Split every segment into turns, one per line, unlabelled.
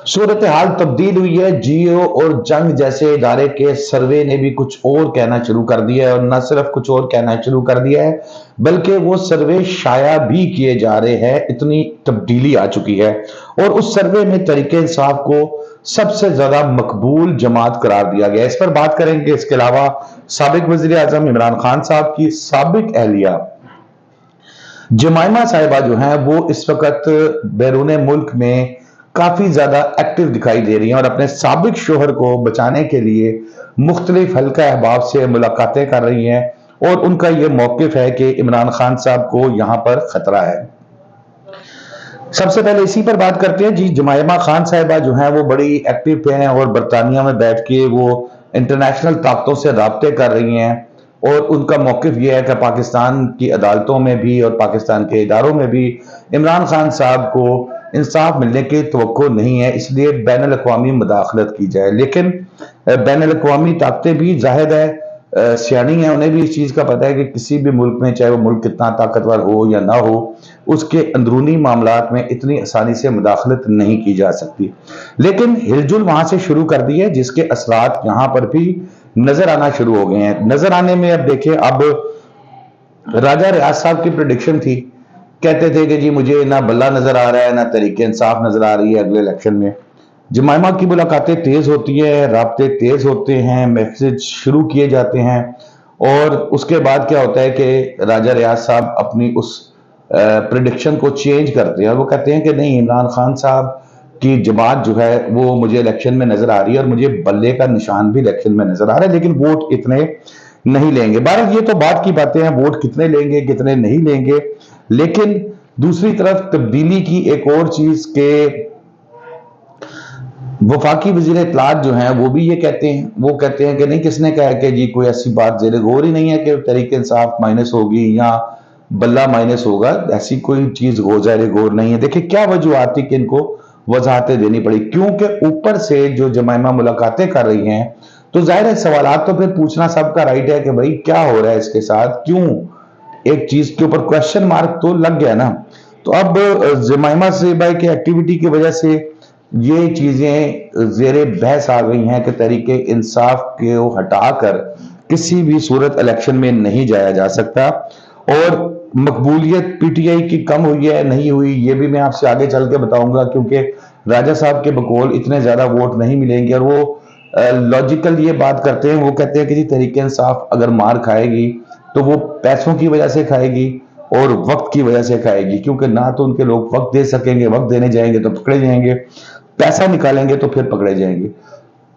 सूरत हाल तब्दील हुई है। जियो और जंग जैसे इदारे के सर्वे ने भी कुछ और कहना शुरू कर दिया है, और न सिर्फ कुछ और कहना शुरू कर दिया है बल्कि वो सर्वे शाया भी किए जा रहे हैं। इतनी तब्दीली आ चुकी है। और उस सर्वे में तरीके इंसाफ को सबसे ज्यादा मकबूल जमात करार दिया गया। इस पर बात करेंगे। इसके अलावा साबिक वजीर आजम इमरान खान साहब की साबिक अहलिया जमाइमा साहिबा जो हैं वो इस वक्त बैरून मुल्क में काफी ज्यादा एक्टिव दिखाई दे रही हैं, और अपने साबिक शोहर को बचाने के लिए मुख्तलिफ हल्का अहबाब से मुलाकातें कर रही हैं। और उनका यह मौकिफ है कि इमरान खान साहब को यहां पर खतरा है। सबसे पहले इसी पर बात करते हैं जी। जमाइमा खान साहिबा जो हैं वो बड़ी एक्टिव हैं, और बरतानिया में बैठ के वो इंटरनेशनल ताकतों से राब्ते कर रही हैं। और उनका मौकिफ यह है कि पाकिस्तान की अदालतों में भी और पाकिस्तान के इदारों में भी इमरान खान साहब को इंसाफ मिलने की तवक्को नहीं है, इसलिए बैनुल अक़वामी मुदाखलत की जाए। लेकिन बैनुल अक़वामी ताकतें भी जाहिर है सियानी है, उन्हें भी इस चीज का पता है कि किसी भी मुल्क में, चाहे वो मुल्क कितना ताकतवर हो या ना हो, उसके अंदरूनी मामलात में इतनी आसानी से मुदाखलत नहीं की जा सकती। लेकिन हिलजुल वहां से शुरू कर दी है, जिसके असरात यहां पर भी नजर आना शुरू हो गए हैं। नजर आने में अब देखिए, अब राजा रियाज साहब की प्रिडिक्शन थी, कहते थे कि जी मुझे ना बल्ला नजर आ रहा है ना तरीके इंसाफ नजर आ रही है अगले इलेक्शन में। जमाइमा की मुलाकातें तेज होती है, राब्ते तेज होते हैं, मैसेज शुरू किए जाते हैं, और उसके बाद क्या होता है कि राजा रियाज साहब अपनी उस प्रिडिक्शन को चेंज करते हैं, और वो कहते हैं कि नहीं, इमरान खान साहब की जमात जो है वो मुझे इलेक्शन में नजर आ रही है, और मुझे बल्ले का निशान भी इलेक्शन में नजर आ रहा है, लेकिन वोट इतने नहीं लेंगे। बहरहाल ये तो बात की बातें हैं, वोट कितने लेंगे कितने नहीं लेंगे। लेकिन दूसरी तरफ तब्दीली की एक और चीज के वफाकी वजीर इत्तलात जो हैं वो भी ये कहते हैं, वो कहते हैं कि नहीं, किसने कहा है कि जी कोई ऐसी बात ज़ेरे गौर ही नहीं है कि तहरीक इंसाफ माइनस होगी या बल्ला माइनस होगा। ऐसी कोई चीज ज़ेरे गौर नहीं है। देखिए क्या वजूहत थी कि इनको वजाहतें देनी पड़ी, क्योंकि ऊपर से जो जमाइमा मुलाकातें कर रही हैं, तो जाहिर है सवालात तो फिर पूछना सबका राइट है कि भाई क्या हो रहा है इसके साथ, क्यों, एक चीज के ऊपर क्वेश्चन मार्क तो लग गया ना। तो अब जमाइमा साहिबा की एक्टिविटी की वजह से ये चीजें जेरे बहस आ गई हैं कि तरीके इंसाफ को हटाकर किसी भी सूरत इलेक्शन में नहीं जाया जा सकता। और मकबूलियत पीटीआई की कम हुई है नहीं हुई, ये भी मैं आपसे आगे चल के बताऊंगा, क्योंकि राजा साहब के बकौल इतने ज्यादा वोट नहीं मिलेंगे। और वो लॉजिकल ये बात करते हैं, वो कहते हैं कि जी तहरीक इंसाफ अगर मार खाएगी तो वो पैसों की वजह से खाएगी और वक्त की वजह से खाएगी, क्योंकि ना तो उनके लोग वक्त दे सकेंगे, वक्त देने जाएंगे तो पकड़े जाएंगे, पैसा निकालेंगे तो फिर पकड़े जाएंगे।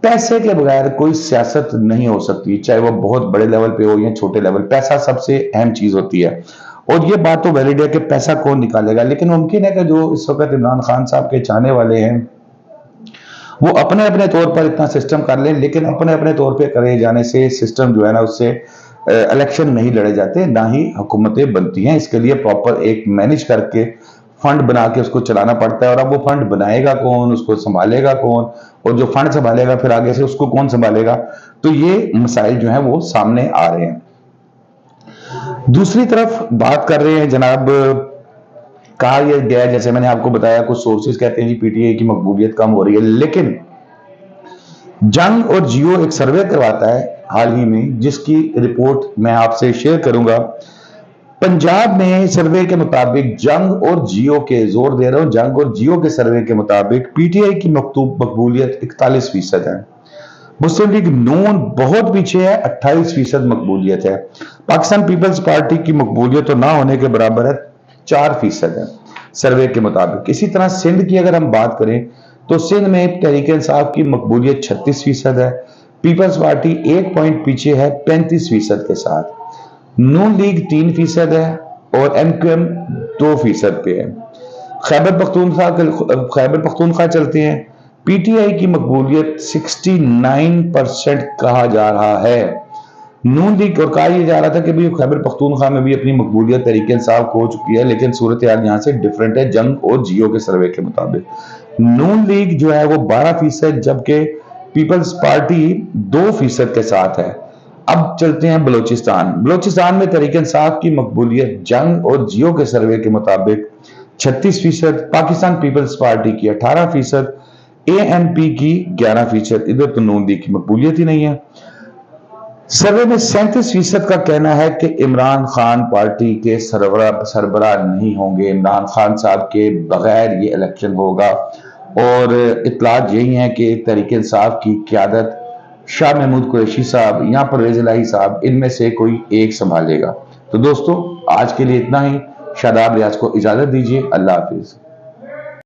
पैसे के बगैर कोई सियासत नहीं हो सकती, चाहे वो बहुत बड़े लेवल पे हो या छोटे लेवल। पैसा सबसे अहम चीज होती है, और ये बात तो वैलिड है कि पैसा कौन निकालेगा। लेकिन मुमकिन है कि जो इस वक्त इमरान खान साहब के चाहने वाले हैं वो अपने अपने तौर पर इतना सिस्टम कर लें, लेकिन अपने अपने तौर पर करे जाने से सिस्टम जो है ना, उससे इलेक्शन नहीं लड़े जाते, ना ही हुकूमतें बनती हैं। इसके लिए प्रॉपर एक मैनेज करके फंड बना के उसको चलाना पड़ता है। और अब वो फंड बनाएगा कौन, उसको संभालेगा कौन, और जो फंड संभालेगा फिर आगे से उसको कौन संभालेगा, तो ये मसाइल जो हैं वो सामने आ रहे हैं। दूसरी तरफ बात कर रहे हैं जनाब, कहा यह गया, जैसे मैंने आपको बताया, कुछ सोर्सेज कहते हैं जी पीटीआई की मकबूलियत कम हो रही है, लेकिन जंग और जियो एक सर्वे करवाता है हाल ही में, जिसकी रिपोर्ट मैं आपसे शेयर करूंगा। पंजाब में सर्वे के मुताबिक जंग और जियो के, जोर दे रहा हूं, जंग और जियो के सर्वे के मुताबिक पीटीआई की मकबूलियत 41% है। मुस्लिम लीग नून बहुत पीछे है, 28% मकबूलियत है। पाकिस्तान पीपल्स पार्टी की मकबूलियत तो ना होने के बराबर है, 4% है सर्वे के मुताबिक। इसी तरह सिंध की अगर हम बात करें तो सिंध में तहरीक इंसाफ की मकबूलियत 36% है। पीपल्स पार्टी 1 पॉइंट पीछे है 35% के साथ। नून लीग 3% है और एमक्यूएम 2% पे है। खैबर पख्तूनख्वा चलते हैं, पीटीआई की मकबूलियत 69% कहा जा रहा है। नून लीग, और कहा यह जा रहा था कि भी खैबर पख्तूनख्वा में भी अपनी मकबूलियत तहरीक इंसाफ हो चुकी है, लेकिन सूरत हाल यहाँ से डिफरेंट है जंग और जियो के सर्वे के मुताबिक। नून लीग जो है वो 12%, जबकि पीपल्स पार्टी 2% के साथ है। अब चलते हैं बलोचिस्तान में तहरीक इंसाफ की मकबूलियत जंग और जियो के सर्वे के मुताबिक 36%, पाकिस्तान पीपल्स पार्टी की 18%, ANP की 11%, इधर तो नून लीग की मकबूलियत ही नहीं है। सर्वे में 37% का कहना है कि इमरान खान पार्टी के सरबराह नहीं होंगे, इमरान खान साहब के बगैर ये इलेक्शन होगा। और इत्तलात यही है कि तहरीक इंसाफ की क़यादत शाह महमूद कुरैशी साहब या परवेज इलाही साहब, इनमें से कोई एक संभालेगा। तो दोस्तों, आज के लिए इतना ही। शादाब रियाज को इजाजत दीजिए। अल्लाह हाफिज।